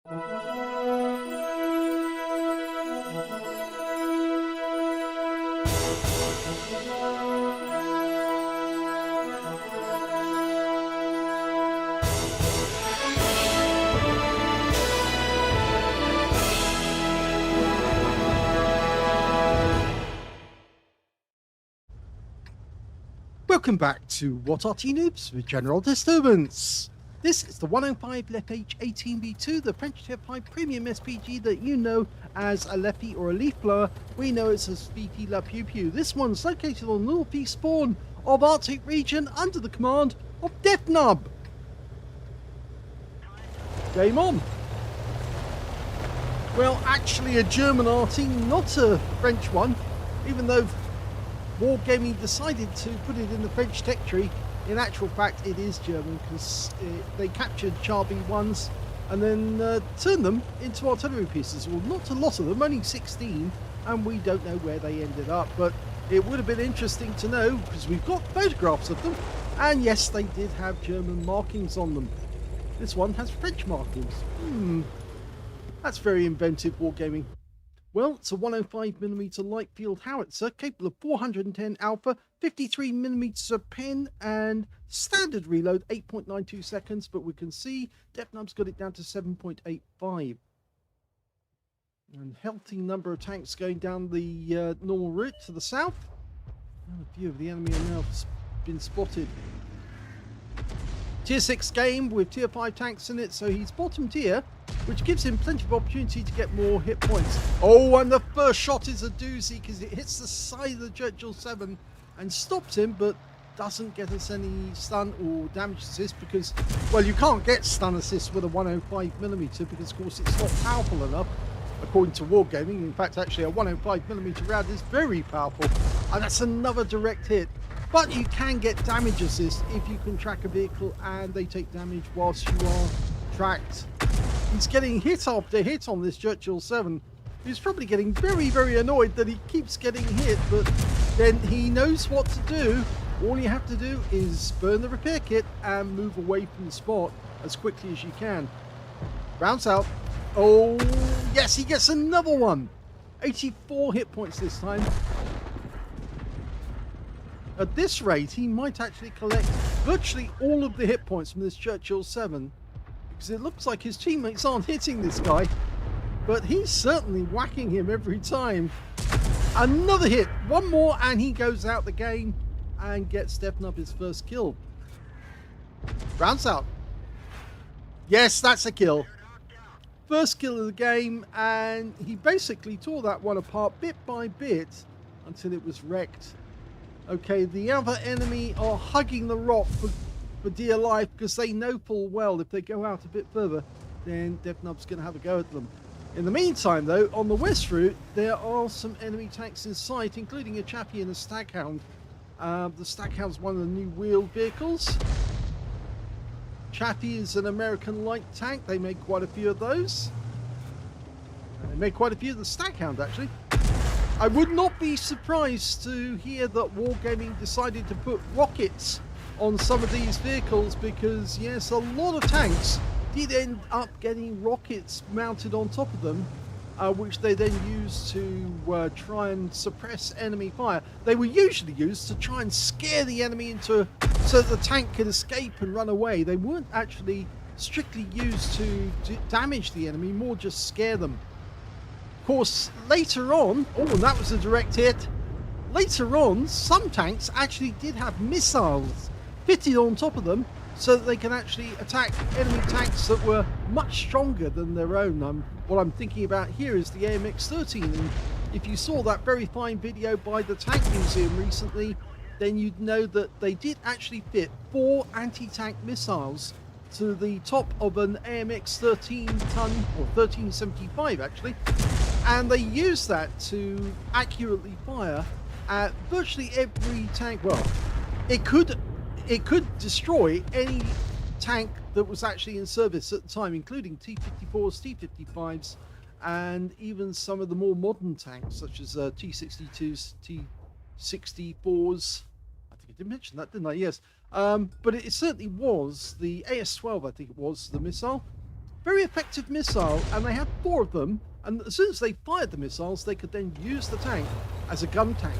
Welcome back to What Arty Noobs with General Disturbance. This is the 105 leFH18B2, the French Tier 5 premium SPG that you know as a leFH or a leaf blower. We know it's a VT La Pew Pew. This one's located on the northeast spawn of Arctic region under the command of Deathnub. Game on. Well, actually a German Arty, not a French one, even though Wargaming decided to put it in the French tech tree. In actual fact, it is German because they captured Char B1s and then turned them into artillery pieces. Well, not a lot of them, only 16, and we don't know where they ended up. But it would have been interesting to know because we've got photographs of them, and yes, they did have German markings on them. This one has French markings. That's very inventive, Wargaming. Well, it's a 105mm light field howitzer capable of 410 alpha, 53mm of pen, and standard reload 8.92 seconds. But we can see Deathnub's got it down to 7.85. And healthy number of tanks going down the normal route to the south. And a few of the enemy are now been spotted. Tier 6 game with tier 5 tanks in it, so he's bottom tier, which gives him plenty of opportunity to get more hit points. Oh, and the first shot is a doozy because it hits the side of the Churchill 7 and stops him, but doesn't get us any stun or damage assist because, well, you can't get stun assist with a 105mm because, of course, it's not powerful enough, according to Wargaming. In fact, actually, a 105mm round is very powerful, and that's another direct hit. But you can get damage assist if you can track a vehicle and they take damage whilst you are tracked. He's getting hit after hit on this Churchill 7. He's probably getting very, very annoyed that he keeps getting hit, but then he knows what to do. All you have to do is burn the repair kit and move away from the spot as quickly as you can. Bounce out. Oh, yes, he gets another one. 84 hit points this time. At this rate, he might actually collect virtually all of the hit points from this Churchill 7, because it looks like his teammates aren't hitting this guy, but he's certainly whacking him every time. Another hit, one more, and he goes out the game and gets Deathnub his first kill. Rounds out. Yes, that's a kill. First kill of the game, and he basically tore that one apart bit by bit until it was wrecked. Okay, the other enemy are hugging the rock for dear life because they know full well if they go out a bit further, then Deathnub's going to have a go at them. In the meantime, though, on the west route, there are some enemy tanks in sight, including a Chappie and a Staghound. The Staghound's one of the new wheeled vehicles. Chappie is an American light tank. They make quite a few of those. And they make quite a few of the Staghound, actually. I would not be surprised to hear that Wargaming decided to put rockets on some of these vehicles because, yes, a lot of tanks did end up getting rockets mounted on top of them, which they then used to try and suppress enemy fire. They were usually used to try and scare the enemy into so that the tank could escape and run away. They weren't actually strictly used to damage the enemy, more just scare them. Of course, later on, oh, and that was a direct hit. Later on, some tanks actually did have missiles fitted on top of them so that they can actually attack enemy tanks that were much stronger than their own. What I'm thinking about here is the AMX-13, and if you saw that very fine video by the Tank Museum recently, then you'd know that they did actually fit 4 anti-tank missiles to the top of an AMX 13-ton, or 1375 actually, and they used that to accurately fire at virtually every tank. Well, it could destroy any tank that was actually in service at the time, including T-54s, T-55s, and even some of the more modern tanks such as T-62s, T-64s. I think I did mention that, didn't I? Yes. But it certainly was the AS-12, I think it was, the missile. very effective missile, and they had 4 of them. And as soon as they fired the missiles, they could then use the tank as a gun tank.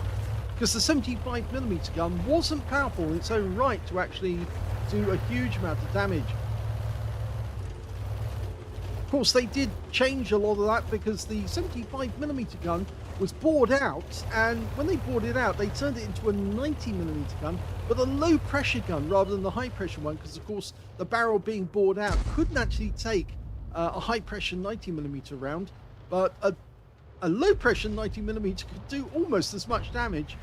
Because the 75mm gun wasn't powerful in its own right to actually do a huge amount of damage. Of course, they did change a lot of that because the 75mm gun was bored out, and when they bored it out, they turned it into a 90mm gun, but a low pressure gun rather than the high pressure one, because of course the barrel being bored out couldn't actually take a high pressure 90mm round, but a low pressure 90mm could do almost as much damage.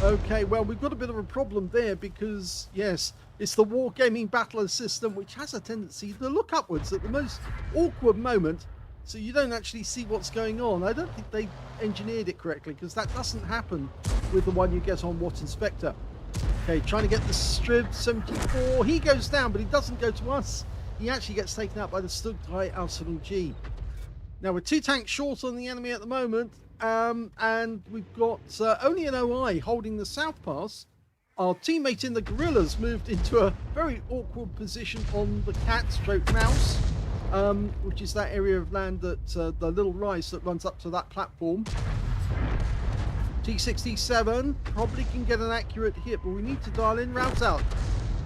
Okay, well, we've got a bit of a problem there because, yes, it's the Wargaming Battler system, which has a tendency to look upwards at the most awkward moment, so you don't actually see what's going on. I don't think they engineered it correctly, because that doesn't happen with the one you get on Watt Inspector. Okay, trying to get the Striv 74. He goes down, but he doesn't go to us. He actually gets taken out by the Stugtai Arsenal G. Now, we're 2 tanks short on the enemy at the moment, and we've got only an OI holding the South Pass. Our teammate in the Guerrillas moved into a very awkward position on the cat/mouse, which is that area of land that the little rise that runs up to that platform. T-67 probably can get an accurate hit, but we need to dial in. Rounds out.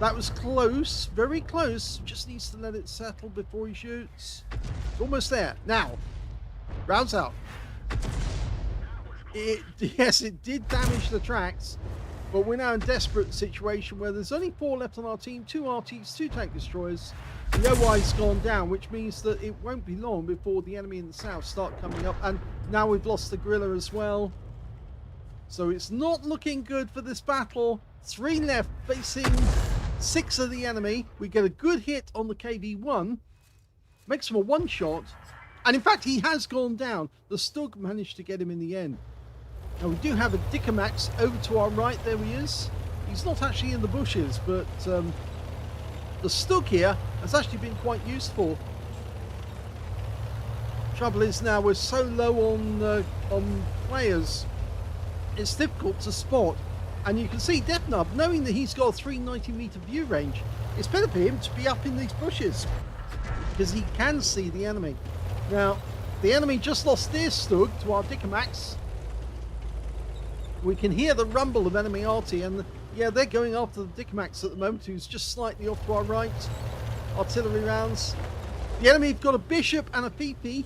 That was close, very close. Just needs to let it settle before he shoots. It's almost there. Now, rounds out. Yes, it did damage the tracks, but we're now in a desperate situation where there's only 4 left on our team, 2 RTs, 2 tank destroyers. The OI's gone down, which means that it won't be long before the enemy in the south start coming up. And now we've lost the Guerrilla as well. So it's not looking good for this battle. 3 left facing 6 of the enemy. We get a good hit on the KV-1. Makes him a 1-shot. And in fact, he has gone down. The Stug managed to get him in the end. Now we do have a Dicamax over to our right. There he is. He's not actually in the bushes, but the Stug here has actually been quite useful. Trouble is now we're so low on players, it's difficult to spot. And you can see Deathnub, knowing that he's got a 390-meter view range, it's better for him to be up in these bushes because he can see the enemy. Now, the enemy just lost their Stug to our Dicamax. We can hear the rumble of enemy Arty, and yeah, they're going after the Dicamax at the moment, who's just slightly off to our right. Artillery rounds. The enemy have got a Bishop and a Fifi,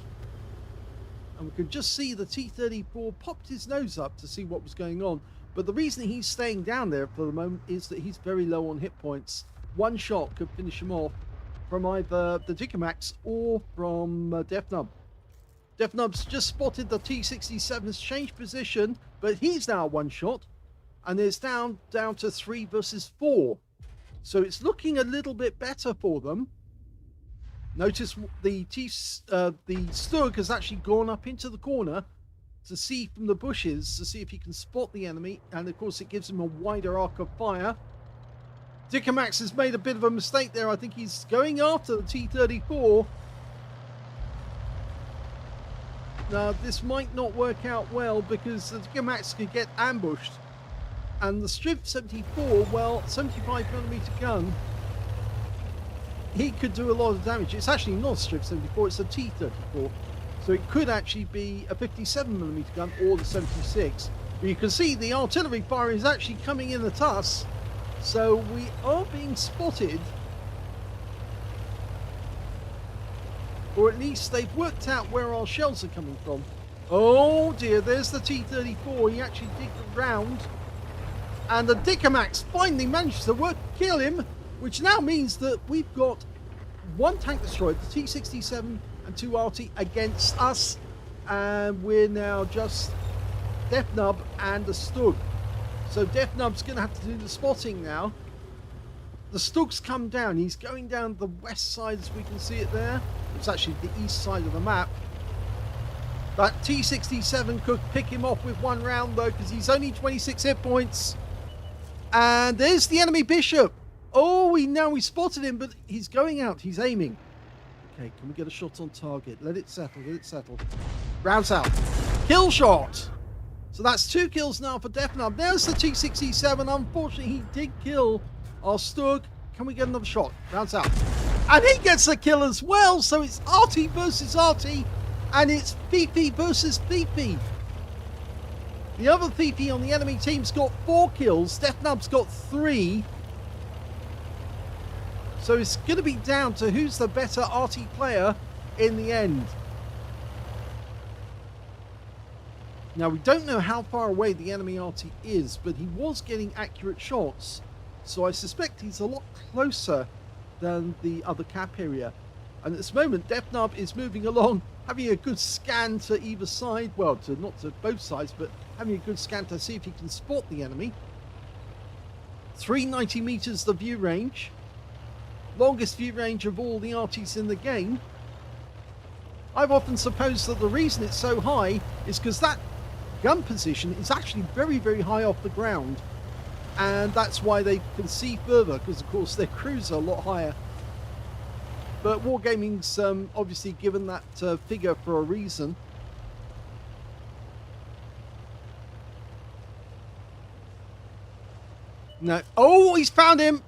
and we could just see the T-34 popped his nose up to see what was going on. But the reason he's staying down there for the moment is that he's very low on hit points. 1 shot could finish him off from either the Dicamax or from Deathnub. Deathnub's just spotted the T-67's changed position, but he's now 1 shot, and it's down to 3 versus 4. So it's looking a little bit better for them. Notice the Stug has actually gone up into the corner to see from the bushes to see if he can spot the enemy, and of course it gives him a wider arc of fire. Dicamax has made a bit of a mistake there. I think he's going after the T-34. Now this might not work out well because the Dicamax could get ambushed, and the Striv 74, well, 75mm gun, he could do a lot of damage. It's actually not a Striv 74, it's a T-34. So it could actually be a 57mm gun or the 76. But you can see the artillery fire is actually coming in at us. So we are being spotted. Or at least they've worked out where our shells are coming from. Oh dear, there's the T-34. He actually digged around. And the Dicamax finally managed to kill him, which now means that we've got 1 tank destroyed, the T-67, and 2 Arty against us, and we're now just Deathnub and the Stug. So Deathnub's going to have to do the spotting now. The Stug's come down. He's going down the west side, as we can see it there. It's actually the east side of the map. That T-67 could pick him off with 1 round though, because he's only 26 hit points. And there's the enemy Bishop. Oh, we spotted him, but he's going out. He's aiming. Okay, can we get a shot on target? Let it settle, let it settle. Rounds out. Kill shot! So that's 2 kills now for Deathnub. There's the T-67. Unfortunately, he did kill our Stug. Can we get another shot? Rounds out. And he gets the kill as well. So it's Arty versus Arty. And it's Fifi versus Fifi. The other Fifi on the enemy team's got 4 kills. Deathnub's got 3. So it's going to be down to who's the better Arty player in the end. Now, we don't know how far away the enemy Arty is, but he was getting accurate shots. So I suspect he's a lot closer than the other cap area. And at this moment, Deathnub is moving along, having a good scan to either side. Well, not to both sides, but having a good scan to see if he can spot the enemy. 390 meters the view range. Longest view range of all the Artys in the game. I've often supposed that the reason it's so high is because that gun position is actually very, very high off the ground. And that's why they can see further, because of course their crews are a lot higher. But Wargaming's obviously given that figure for a reason. No. Oh, he's found him.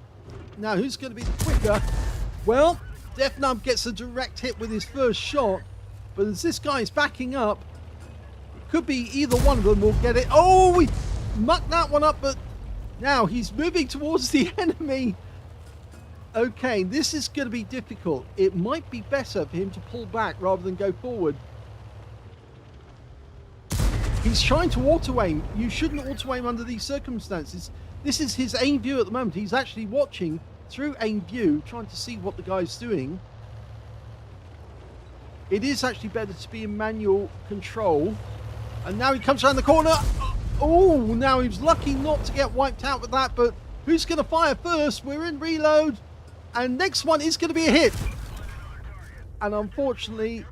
Now, who's going to be the quicker? Well, Deathnub gets a direct hit with his first shot. But as this guy is backing up, it could be either one of them will get it. Oh, we mucked that one up, but now he's moving towards the enemy. Okay, this is going to be difficult. It might be better for him to pull back rather than go forward. He's trying to auto-aim. You shouldn't auto-aim under these circumstances. This is his aim view at the moment. He's actually watching through aim view, trying to see what the guy's doing. It is actually better to be in manual control. And now he comes around the corner. Oh, now he was lucky not to get wiped out with that, but who's going to fire first? We're in reload. And next one is going to be a hit. And unfortunately,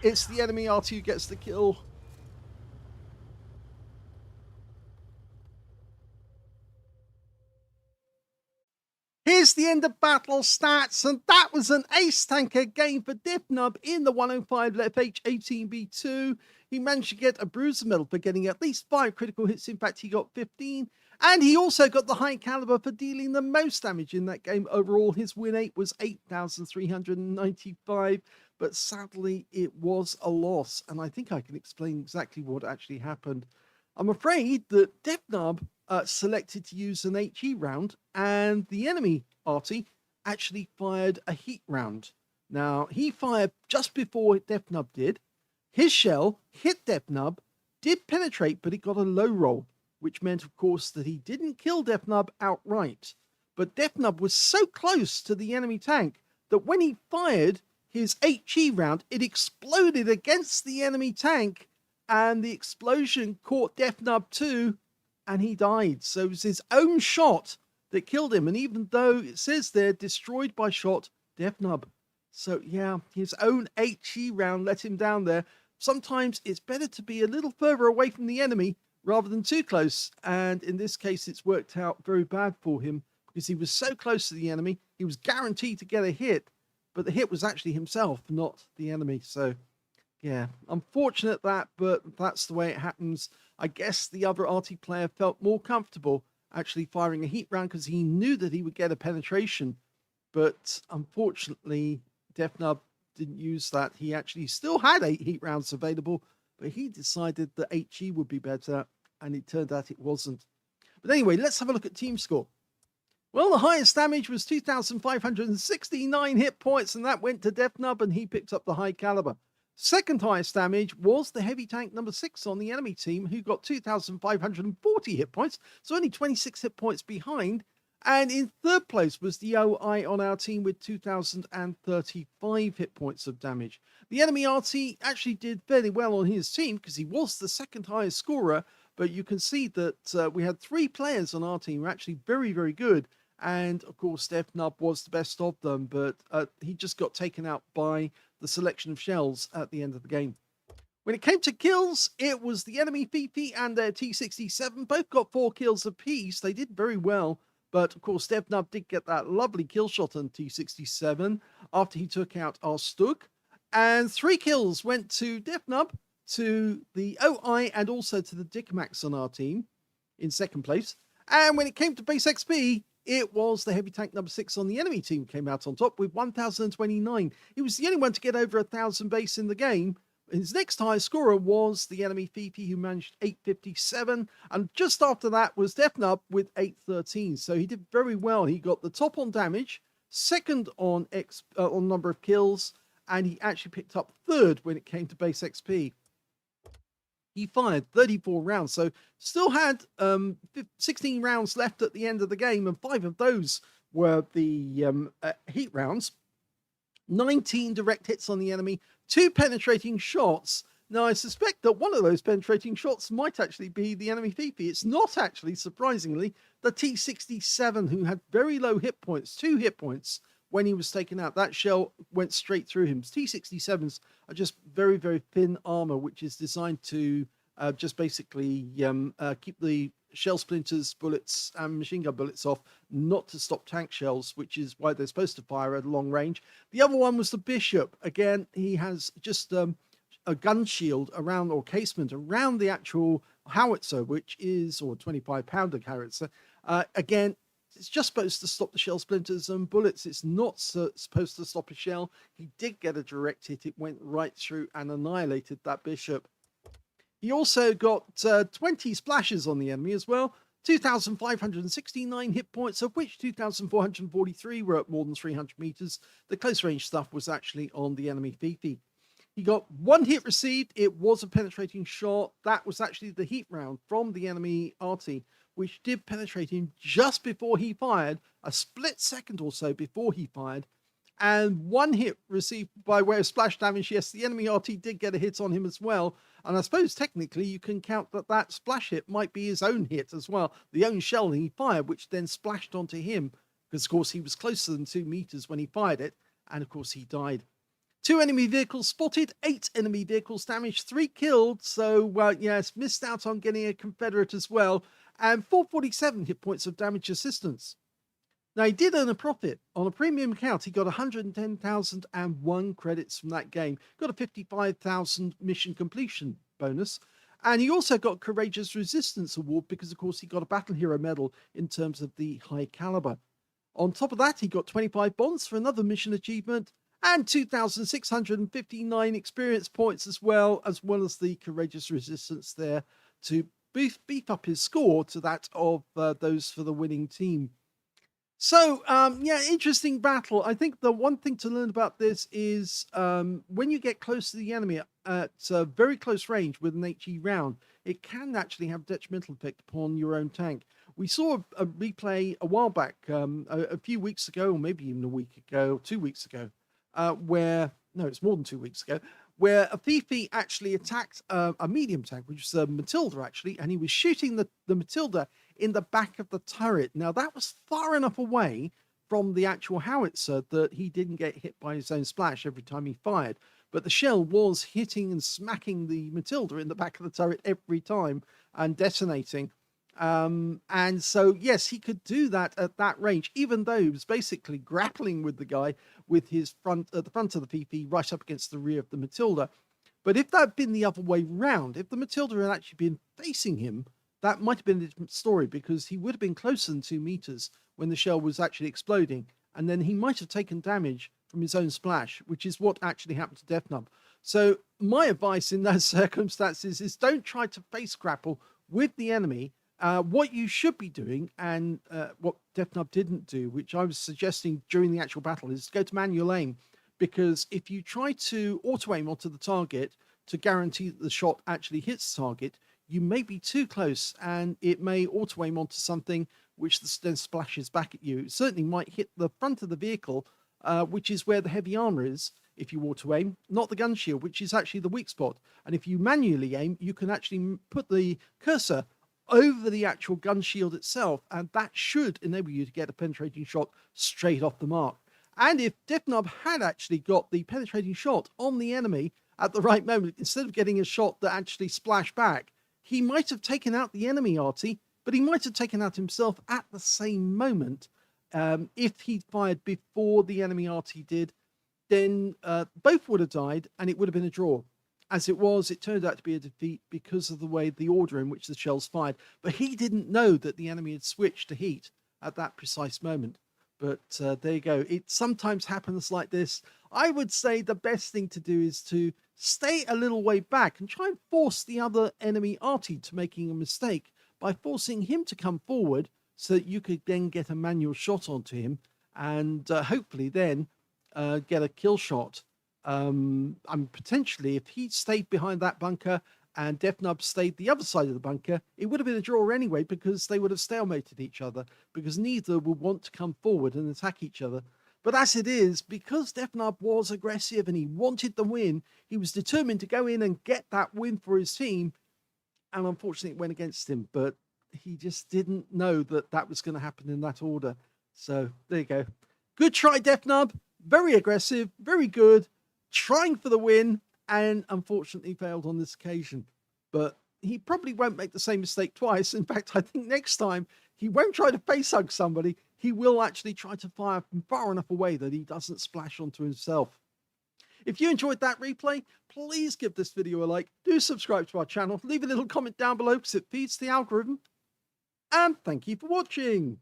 it's the enemy Arty who gets the kill. Here's the end of battle stats, and that was an ace tanker game for Deathnub in the 105 leFH18B2. He managed to get a bruiser medal for getting at least 5 critical hits. In fact, he got 15. And he also got the high caliber for dealing the most damage in that game. Overall, his win rate was 8,395. But sadly, it was a loss. And I think I can explain exactly what actually happened. I'm afraid that Deathnub selected to use an HE round, and the enemy Arty actually fired a heat round. Now, he fired just before Deathnub did. His shell hit Deathnub, did penetrate, but it got a low roll, which meant, of course, that he didn't kill Deathnub outright. But Deathnub was so close to the enemy tank that when he fired his HE round, it exploded against the enemy tank, and the explosion caught Deathnub too, and he died. So it was his own shot that killed him. And even though it says there, destroyed by shot, Deathnub. So yeah, his own HE round let him down there. Sometimes it's better to be a little further away from the enemy rather than too close. And in this case, it's worked out very bad for him because he was so close to the enemy. He was guaranteed to get a hit, but the hit was actually himself, not the enemy. So yeah, unfortunate that, but that's the way it happens. I guess the other Arty player felt more comfortable actually firing a heat round because he knew that he would get a penetration. But unfortunately, Deathnub didn't use that. He actually still had 8 heat rounds available, but he decided that HE would be better, and it turned out it wasn't. But anyway, let's have a look at team score. Well, the highest damage was 2,569 hit points, and that went to Deathnub, and he picked up the high caliber. Second highest damage was the heavy tank number 6 on the enemy team, who got 2,540 hit points, so only 26 hit points behind. And in third place was the OI on our team with 2,035 hit points of damage. The enemy Arty actually did fairly well on his team because he was the second highest scorer, but you can see that we had 3 players on our team who were actually very, very good. And of course, Deathnub was the best of them, but he just got taken out by the selection of shells at the end of the game. When it came to kills, it was the enemy Fifi and their T67. Both got 4 kills apiece. They did very well. But of course, Deathnub did get that lovely kill shot on T67 after he took out our Stug. And 3 kills went to Deathnub, to the OI, and also to the Dicmax on our team in second place. And when it came to base XP, it was the heavy tank number 6 on the enemy team who came out on top with 1,029. He was the only one to get over 1,000 base in the game. His next highest scorer was the enemy Fifi, who managed 857, and just after that was Deathnub with 813. So he did very well. He got the top on damage, second on number of kills, and he actually picked up third when it came to base XP. He fired 34 rounds, so still had 16 rounds left at the end of the game, and 5 of those were the heat rounds. 19 direct hits on the enemy, 2 penetrating shots. Now, I suspect that one of those penetrating shots might actually be the enemy Fifi. It's not actually, surprisingly, the T67, who had very low hit points, 2 hit points, when he was taken out. That shell went straight through him. T67s are just very, very thin armor, which is designed to just basically keep the shell splinters, bullets, and machine gun bullets off, not to stop tank shells, which is why they're supposed to fire at a long range. The other one was the Bishop. Again, he has just a gun shield around, or casement around the actual howitzer, which is, or 25-pounder howitzer. Again, it's just supposed to stop the shell splinters and bullets. It's not supposed to stop a shell. He did get a direct hit. It went right through and annihilated that Bishop. He also got 20 splashes on the enemy as well. 2,569 hit points, of which 2,443 were at more than 300 meters. The close range stuff was actually on the enemy Fifi. He got 1 hit received. It was a penetrating shot. That was actually the heat round from the enemy Arty, which did penetrate him just before he fired, a split second or so before he fired. And 1 hit received by way of splash damage. Yes, the enemy Arty did get a hit on him as well. And I suppose technically you can count that splash hit might be his own hit as well. The own shell he fired, which then splashed onto him. Because, of course, he was closer than 2 meters when he fired it. And, of course, he died. 2 enemy vehicles spotted, 8 enemy vehicles damaged, 3 killed. So, yes, missed out on getting a Confederate as well. And 447 hit points of damage assistance. Now, he did earn a profit. On a premium account, he got 110,001 credits from that game. Got a 55,000 mission completion bonus. And he also got Courageous Resistance Award because, of course, he got a Battle Hero medal in terms of the high caliber. On top of that, he got 25 bonds for another mission achievement and 2,659 experience points as well as the Courageous Resistance there to beef up his score to that of those for the winning team. So, yeah, interesting battle. I think the one thing to learn about this is when you get close to the enemy at very close range with an HE round, it can actually have a detrimental effect upon your own tank. We saw a replay a while back, a few weeks ago, or maybe even a week ago, 2 weeks ago, it's more than 2 weeks ago, where a Fifi actually attacked a medium tank, which was a Matilda actually, and he was shooting the Matilda in the back of the turret. Now, that was far enough away from the actual howitzer that he didn't get hit by his own splash every time he fired. But the shell was hitting and smacking the Matilda in the back of the turret every time and detonating. And so, yes, he could do that at that range, even though he was basically grappling with the guy with his the front of the Fifi right up against the rear of the Matilda. But if that had been the other way round, if the Matilda had actually been facing him, that might have been a different story, because he would have been closer than 2 meters when the shell was actually exploding. And then he might have taken damage from his own splash, which is what actually happened to Deathnub. So my advice in those circumstances is don't try to face grapple with the enemy. What you should be doing, and what Deathnub didn't do, which I was suggesting during the actual battle, is to go to manual aim. Because if you try to auto-aim onto the target to guarantee that the shot actually hits the target, you may be too close and it may auto-aim onto something which then splashes back at you. It certainly might hit the front of the vehicle, which is where the heavy armor is, if you auto-aim, not the gun shield, which is actually the weak spot. And if you manually aim, you can actually put the cursor over the actual gun shield itself, and that should enable you to get a penetrating shot straight off the mark. And if Deathnub had actually got the penetrating shot on the enemy at the right moment, instead of getting a shot that actually splashed back, he might have taken out the enemy Arty, but he might have taken out himself at the same moment. If he fired before the enemy Arty did, then both would have died and it would have been a draw. As it was, it turned out to be a defeat because of the order in which the shells fired. But he didn't know that the enemy had switched to heat. at that precise moment. But there you go. It sometimes happens like this. I would say the best thing to do is to stay a little way back and try and force the other enemy Arty to making a mistake by forcing him to come forward so that you could then get a manual shot onto him and hopefully then get a kill shot. Potentially, if he stayed behind that bunker and Deathnub stayed the other side of the bunker, it would have been a draw anyway because they would have stalemated each other because neither would want to come forward and attack each other. But as it is, because Deathnub was aggressive and he wanted the win, he was determined to go in and get that win for his team. And unfortunately, it went against him. But he just didn't know that that was going to happen in that order. So there you go. Good try, Deathnub. Very aggressive, very good, trying for the win, and unfortunately failed on this occasion. But he probably won't make the same mistake twice. In fact, I think next time he won't try to face hug somebody. He will actually try to fire from far enough away that he doesn't splash onto himself. If you enjoyed that replay, please give this video a like. Do subscribe to our channel. Leave a little comment down below because it feeds the algorithm. And thank you for watching.